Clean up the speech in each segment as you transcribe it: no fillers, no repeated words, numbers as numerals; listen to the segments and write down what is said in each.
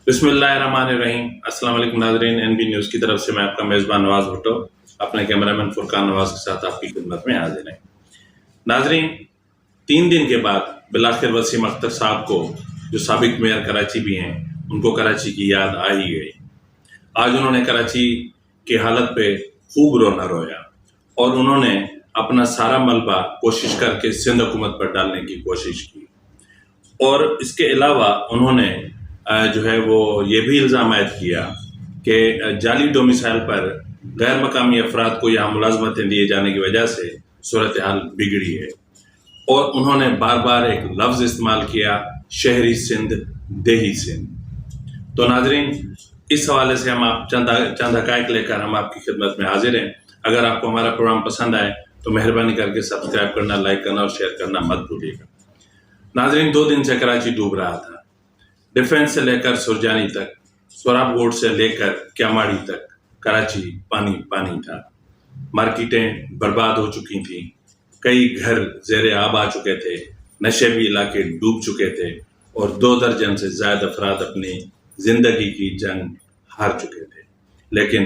بسم اللہ الرحمن الرحیم۔ السلام علیکم ناظرین، این بی نیوز کی طرف سے میں آپ کا میزبان نواز بھٹو اپنے کیمرہ مین فرقان نواز کے ساتھ آپ کی خدمت میں حاضر ہیں۔ ناظرین، 3 دن کے بعد بالآخر وسیم اختر صاحب کو، جو سابق میئر کراچی بھی ہیں، ان کو کراچی کی یاد آ ہی گئی۔ آج انہوں نے کراچی کی حالت پہ خوب رونا رویا اور انہوں نے اپنا سارا ملبہ کوشش کر کے سندھ حکومت پر ڈالنے کی کوشش کی، اور اس کے علاوہ انہوں نے جو ہے وہ یہ بھی الزام عائد کیا کہ جعلی ڈومیسائل پر غیر مقامی افراد کو یہاں ملازمتیں دیے جانے کی وجہ سے صورتحال بگڑی ہے، اور انہوں نے بار بار ایک لفظ استعمال کیا، شہری سندھ، دیہی سندھ۔ تو ناظرین، اس حوالے سے ہم چند حقائق لے کر ہم آپ کی خدمت میں حاضر ہیں۔ اگر آپ کو ہمارا پروگرام پسند آئے تو مہربانی کر کے سبسکرائب کرنا، لائک کرنا اور شیئر کرنا مت بھولیے گا۔ ناظرین، 2 دن سے کراچی ڈوب رہا تھا۔ ڈیفنس سے لے کر سرجانی تک، سوراب گوٹ سے لے کر کیاماڑی تک کراچی پانی پانی تھا۔ مارکیٹیں برباد ہو چکی تھیں، کئی گھر زیر آب آ چکے تھے، نشیبی علاقے ڈوب چکے تھے، اور 2 درجن سے زائد افراد اپنی زندگی کی جنگ ہار چکے تھے۔ لیکن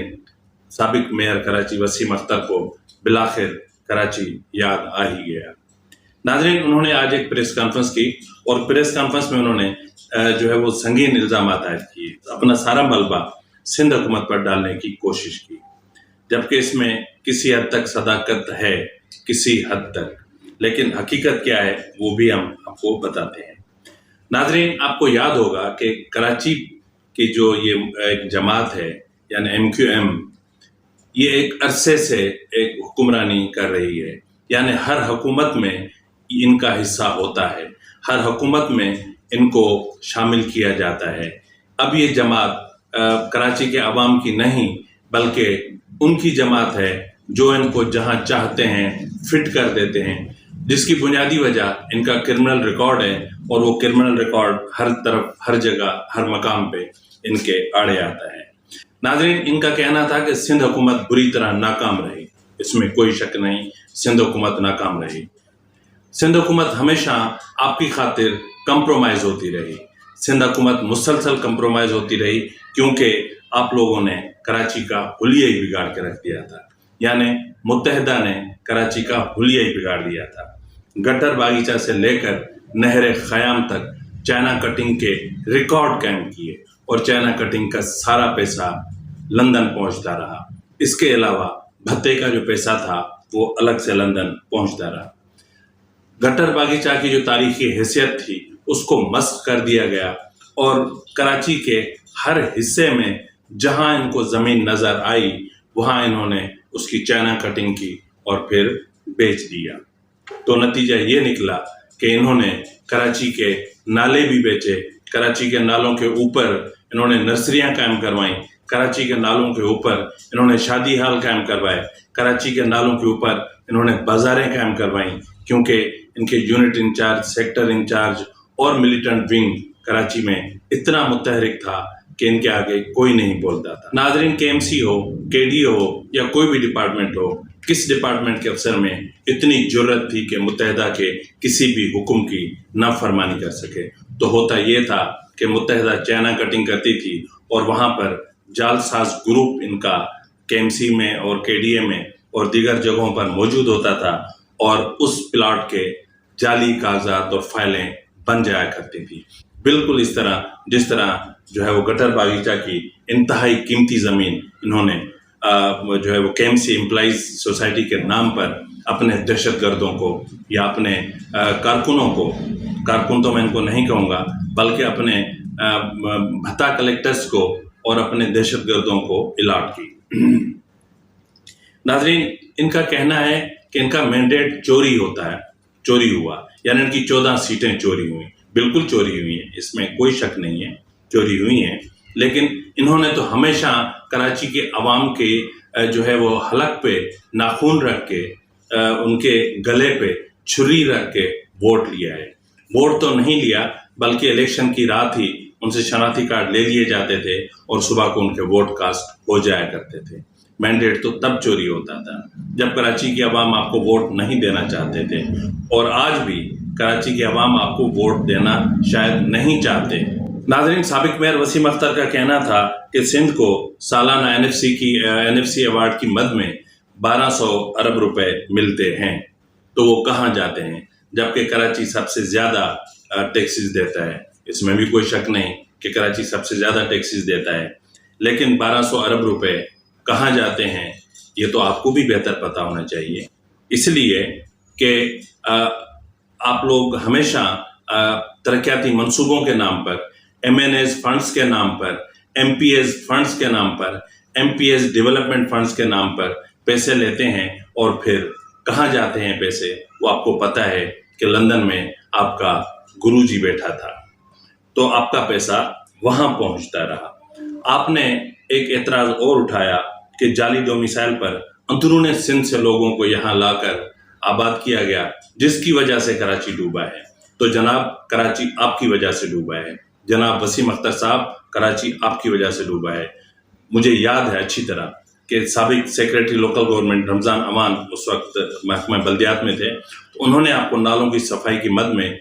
سابق میئر کراچی وسیم اختر کو بالآخر کراچی یاد آ ہی گیا۔ ناظرین، انہوں نے آج ایک پریس کانفرنس کی، اور پریس کانفرنس میں انہوں نے جو ہے وہ سنگین الزامات عائد کیے، اپنا سارا ملبہ سندھ حکومت پر ڈالنے کی کوشش کی، جبکہ اس میں کسی حد تک صداقت ہے، کسی حد تک، لیکن حقیقت کیا ہے وہ بھی ہم آپ کو بتاتے ہیں۔ ناظرین، آپ کو یاد ہوگا کہ کراچی کی جو یہ ایک جماعت ہے، یعنی MQM، یہ ایک عرصے سے ایک حکمرانی کر رہی ہے، یعنی ہر حکومت میں ان کا حصہ ہوتا ہے، ہر حکومت میں ان کو شامل کیا جاتا ہے۔ اب یہ جماعت کراچی کے عوام کی نہیں، بلکہ ان کی جماعت ہے جو ان کو جہاں چاہتے ہیں فٹ کر دیتے ہیں، جس کی بنیادی وجہ ان کا کرمنل ریکارڈ ہے، اور وہ کرمنل ریکارڈ ہر طرف، ہر جگہ، ہر مقام پہ ان کے آڑے آتا ہے۔ ناظرین، ان کا کہنا تھا کہ سندھ حکومت بری طرح ناکام رہی، اس میں کوئی شک نہیں، سندھ حکومت ناکام رہی۔ سندھ حکومت ہمیشہ آپ کی خاطر کمپرومائز ہوتی رہی، سندھ حکومت مسلسل کمپرومائز ہوتی رہی، کیونکہ آپ لوگوں نے کراچی کا حلیہ ہی بگاڑ کے رکھ دیا تھا، یعنی متحدہ نے کراچی کا حلیہ ہی بگاڑ دیا تھا۔ گٹر باغیچہ سے لے کر نہر خیام تک چائنا کٹنگ کے ریکارڈ قائم کیے، اور چائنا کٹنگ کا سارا پیسہ لندن پہنچتا رہا۔ اس کے علاوہ بھتے کا جو پیسہ تھا وہ الگ سے لندن پہنچتا رہا۔ گٹر باغیچہ کی جو تاریخی حیثیت تھی اس کو مسخ کر دیا گیا، اور کراچی کے ہر حصے میں جہاں ان کو زمین نظر آئی وہاں انہوں نے اس کی چائنا کٹنگ کی اور پھر بیچ دیا۔ تو نتیجہ یہ نکلا کہ انہوں نے کراچی کے نالے بھی بیچے، کراچی کے نالوں کے اوپر انہوں نے نرسریاں قائم کروائیں، کراچی کے نالوں کے اوپر انہوں نے شادی ہال قائم کروائے، کراچی کے نالوں کے اوپر انہوں نے بازاریں قائم کروائیں، کیونکہ ان کے یونٹ انچارج، سیکٹر انچارج اور ملیٹنٹ ونگ کراچی میں اتنا متحرک تھا کہ ان کے آگے کوئی نہیں بولتا تھا۔ ناظرین، KMC ہو، KD ہو یا کوئی بھی ڈپارٹمنٹ ہو، کس ڈپارٹمنٹ کے افسر میں اتنی جرت تھی کہ متحدہ کے کسی بھی حکم کی نافرمانی کر سکے؟ تو ہوتا یہ تھا کہ متحدہ چائنا کٹنگ کرتی تھی، اور وہاں پر جال ساز گروپ ان کا KMC میں اور KDA میں اور دیگر جگہوں پر موجود ہوتا تھا، اور اس پلاٹ کے جعلی کاغذات اور فائلیں بن جایا کرتی تھی، بالکل اس طرح جس طرح جو ہے وہ گٹر باغیچہ کی انتہائی قیمتی زمین انہوں نے جو ہے وہ KMC امپلائیز سوسائٹی کے نام پر اپنے دہشت گردوں کو یا اپنے کارکنوں کو، کارکن تو میں ان کو نہیں کہوں گا، بلکہ اپنے بھتہ کلیکٹرز کو اور اپنے دہشت گردوں کو الاٹ کی۔ ناظرین، ان کا کہنا ہے کہ ان کا مینڈیٹ چوری ہوتا ہے، چوری ہوا، یعنی ان کی 14 سیٹیں چوری ہوئیں۔ بالکل چوری ہوئی ہیں، اس میں کوئی شک نہیں ہے، چوری ہوئی ہیں، لیکن انہوں نے تو ہمیشہ کراچی کے عوام کے جو ہے وہ حلق پہ ناخون رکھ کے، ان کے گلے پہ چھری رکھ کے ووٹ لیا ہے۔ ووٹ تو نہیں لیا، بلکہ الیکشن کی رات ہی ان سے شناختی کارڈ لے لیے جاتے تھے، اور صبح کو ان کے ووٹ کاسٹ ہو جایا کرتے تھے۔ مینڈیٹ تو تب چوری ہوتا تھا جب کراچی کی عوام آپ کو ووٹ نہیں دینا چاہتے تھے، اور آج بھی کراچی کے عوام آپ کو ووٹ دینا شاید نہیں چاہتے، नाज़रीन, साबिक मेयर वसीम अख्तर का कहना था कि सिंध को सालाना NFC अवार्ड की मद में 1200 अरब रुपए मिलते हैं, तो वो कहाँ जाते हैं, जबकि कराची सबसे ज़्यादा टैक्सेस देता है। इसमें भी कोई शक नहीं कि कराची सबसे ज़्यादा टैक्सेस देता है, लेकिन 1200 अरब रुपए कहाँ जाते हैं ये तो आपको भी बेहतर पता होना चाहिए। इसलिए कि आप लोग हमेशा तरक्याती मंसूबों के नाम पर, MNAs फंड्स के नाम पर, MPS फंड्स के नाम पर, MPS डेवलपमेंट फंड्स के नाम पर पैसे लेते हैं और फिर कहाँ जाते हैं पैसे वो आपको पता है कि लंदन में आपका गुरुजी बैठा था, तो आपका पैसा वहाँ पहुँचता रहा। आपने एक एतराज़ और उठाया कि जाली डोमिसाइल पर अंदरूने सिंध से लोगों को यहाँ लाकर आबाद किया गया, जिसकी वजह से कराची डूबा है। तो जनाब, कराची आपकी वजह से डूबा है। जनाब वसीम अख्तर साहब, कराची आपकी वजह से डूबा है। मुझे याद है अच्छी तरह कि साबिक सेक्रेटरी लोकल गवर्नमेंट रमज़ान अमान उस वक्त महकमा बल्दियात में थे, तो उन्होंने आपको नालों की सफाई की मद में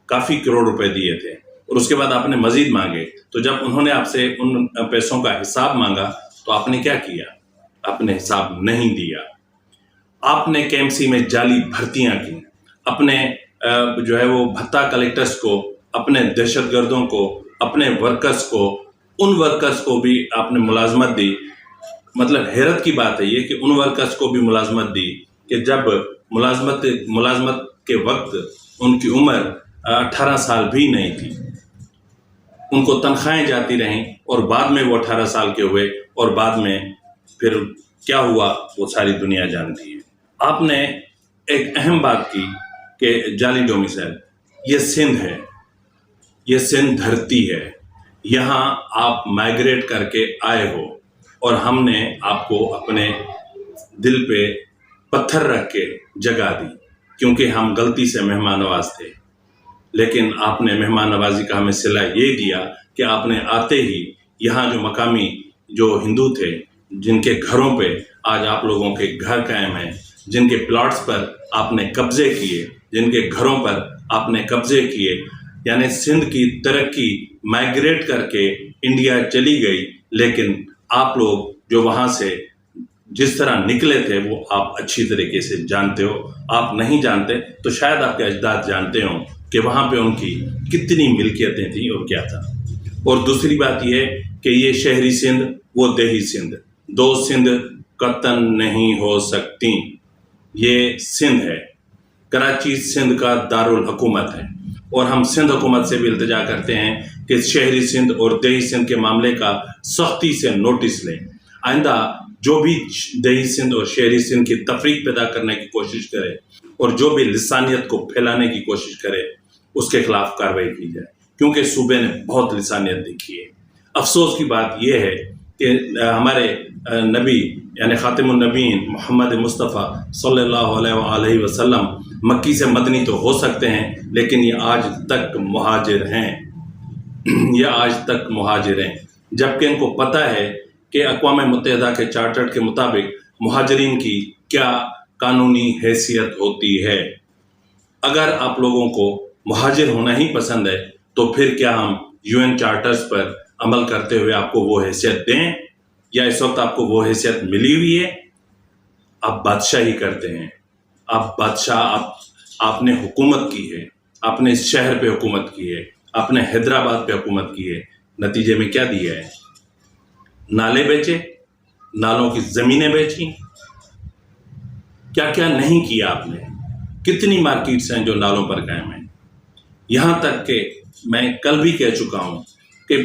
काफ़ी करोड़ रुपए दिए थे और उसके बाद आपने मजीद मांगे। तो जब उन्होंने आपसे उन पैसों का हिसाब मांगा तो आपने क्या किया? आपने हिसाब नहीं दिया। आपने KMC में जाली भर्तियां की, अपने जो है वो भत्ता कलेक्टर्स को, अपने दहशतगर्दों को, अपने वर्कर्स को, उन वर्कर्स को भी आपने मुलाजमत दी। मतलब हैरत की बात है ये कि उन वर्कर्स को भी मुलाजमत दी कि जब मुलाजमत के वक्त उनकी उम्र 18 साल भी नहीं थी, उनको तनख्वाहें जाती रहीं और बाद में वो 18 साल के हुए और बाद में फिर क्या हुआ वो सारी दुनिया जानती है। आपने एक अहम बात की कि जाली डोमिसाइल, ये सिंध है, ये सिंध धरती है, यहाँ आप माइग्रेट करके आए हो और हमने आपको अपने दिल पे पत्थर रख के जगह दी क्योंकि हम गलती से मेहमान नवाज थे। लेकिन आपने मेहमान नवाजी का हमें सिला ये दिया कि आपने आते ही यहाँ जो मकामी जो हिंदू थे, जिनके घरों पे आज आप लोगों के घर कायम हैं, जिनके प्लॉट्स पर आपने कब्जे किए, जिनके घरों पर आपने कब्जे किए, यानी सिंध की तरक्की माइग्रेट करके इंडिया चली गई। लेकिन आप लोग जो वहाँ से जिस तरह निकले थे वो आप अच्छी तरीके से जानते हो। आप नहीं जानते तो शायद आपके अजदाद जानते हो कि वहाँ पे उनकी कितनी मिल्कियतें थी और क्या था। और दूसरी बात यह कि ये शहरी सिंध वो देही सिंध, दो सिंध कतन नहीं हो सकती। ये सिंध है, कराची सिंध का दारुल हुकूमत है और हम सिंध हुकूमत से भी इल्तिजा करते हैं कि शहरी सिंध और देही सिंध के मामले का सख्ती से नोटिस लें। आइंदा जो भी देही सिंध और शहरी सिंध की तफरीक पैदा करने की कोशिश करे और जो भी लिसानियत को फैलाने की कोशिश करे उसके खिलाफ कार्रवाई की जाए, क्योंकि सूबे ने बहुत लिसानियत दिखी है। अफसोस की बात यह है कि हमारे नबी यानी खातिमुन नबीन मोहम्मद मुस्तफ़ा सल्लल्लाहु अलैहि वसल्लम मक्की से मदनी तो हो सकते हैं, लेकिन ये आज तक मुहाजिर हैं, ये आज तक मुहाजिर हैं, जबकि इनको पता है कि अक़वाम मुत्तहिदा के चार्टर के मुताबिक मुहाजिरीन की क्या कानूनी हैसियत होती है। अगर आप लोगों को मुहाजिर होना ही पसंद है तो फिर क्या हम UN चार्टर्स पर अमल करते हुए आपको वो हैसियत दें, या इस वक्त आपको वो हैसियत मिली हुई है? आप बादशाही करते हैं, आप बादशाह, आपने हुकूमत की है, आपने इस शहर पे हुकूमत की है, आपने हैदराबाद पे हुकूमत की है, नतीजे में क्या दिया है? नाले बेचे, नालों की ज़मीनें बेची, क्या क्या नहीं किया आपने। कितनी मार्केट्स हैं जो नालों पर कायम हैं। यहाँ तक कि मैं कल भी कह चुका हूँ कि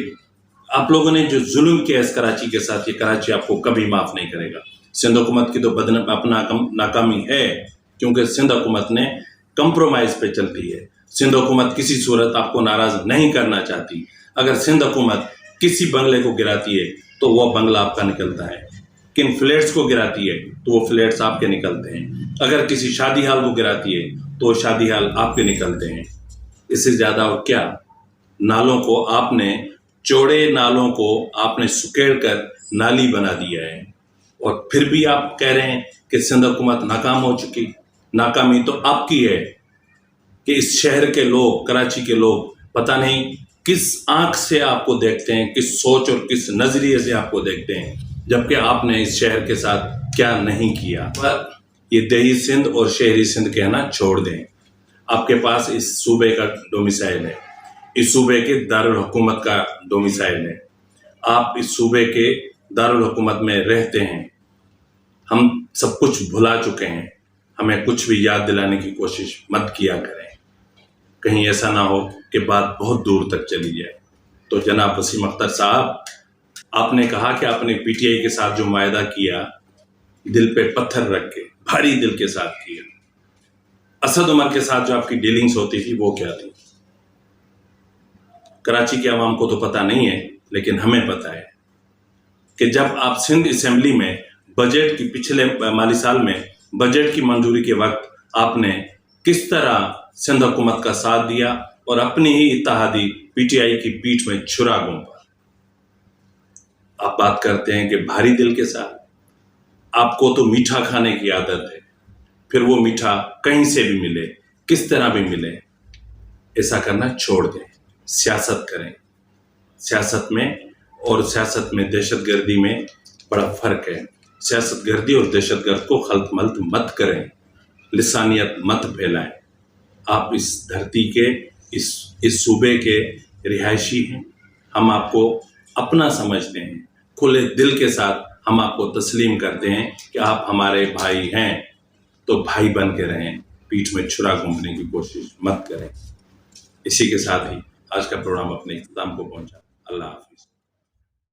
आप लोगों ने जो जुल्म किया इस कराची के साथ, ये कराची आपको कभी माफ़ नहीं करेगा। सिंध हुकूमत की तो अपना नाकामी है, क्योंकि सिंध हुकूमत ने कंप्रोमाइज़ पे चलती है। सिंध हुकूमत किसी सूरत आपको नाराज़ नहीं करना चाहती। अगर सिंध हुकूमत किसी बंगले को गिराती है तो वह बंगला आपका निकलता है, किन फ्लैट्स को गिराती है तो वो फ्लैट्स आपके निकलते हैं, अगर किसी शादी हाल को गिराती है तो वो शादी हाल आपके निकलते हैं। इससे ज़्यादा और क्या। नालों को आपने, चौड़े नालों को आपने सुकेड़ कर नाली बना दिया है और फिर भी आप कह रहे हैं कि सिंध हुकूमत नाकाम हो चुकी। नाकामी तो आपकी है कि इस शहर के लोग, कराची के लोग पता नहीं किस आंख से आपको देखते हैं, किस सोच और किस नजरिए से आपको देखते हैं, जबकि आपने इस शहर के साथ क्या नहीं किया। पर ये देही सिंध और शहरी सिंध कहना छोड़ दें। आपके पास इस सूबे का डोमिसाइल है, इस सूबे के दारुल हुकूमत का डोमिसाइल है, आप इस सूबे के दारुल हुकूमत में रहते हैं। हम सब कुछ भुला चुके हैं, हमें कुछ भी याद दिलाने की कोशिश मत किया करें, कहीं ऐसा ना हो कि बात बहुत दूर तक चली जाए। तो जनाब वसीम अख्तर साहब, आपने कहा कि आपने पीटीआई के साथ जो वायदा किया, दिल पे पत्थर रख के, भारी दिल के साथ किया। असद उमर के साथ जो आपकी डीलिंग्स होती थी वो क्या थी? कराची के अवाम को तो पता नहीं है, लेकिन हमें पता है कि जब आप सिंध असेंबली में बजट की पिछले माली साल में बजट की मंजूरी के वक्त आपने किस तरह सिंध हुकूमत का साथ दिया और अपनी ही इत्तेहादी पीटीआई की पीठ में छुरा घोंपा। आप बात करते हैं कि भारी दिल के साथ, आपको तो मीठा खाने की आदत है, फिर वो मीठा कहीं से भी मिले, किस तरह भी मिले, ऐसा करना छोड़ दें, सियासत करें। सियासत में और सियासत में दहशतगर्दी में बड़ा फर्क है। सियासतगर्दी और दहशतगर्द को खल्त मल्त मत करें, लिसानियत मत फैलाएं। आप इस धरती के इस सूबे के रिहायशी हैं, हम आपको अपना समझते हैं, खुले दिल के साथ हम आपको तस्लीम करते हैं कि आप हमारे भाई हैं, तो भाई बन के रहें, पीठ में छुरा घूमने की कोशिश मत करें। इसी के साथ ही आज का प्रोग्राम अपने इख्तिताम को पहुंचा। अल्लाह हाफिज।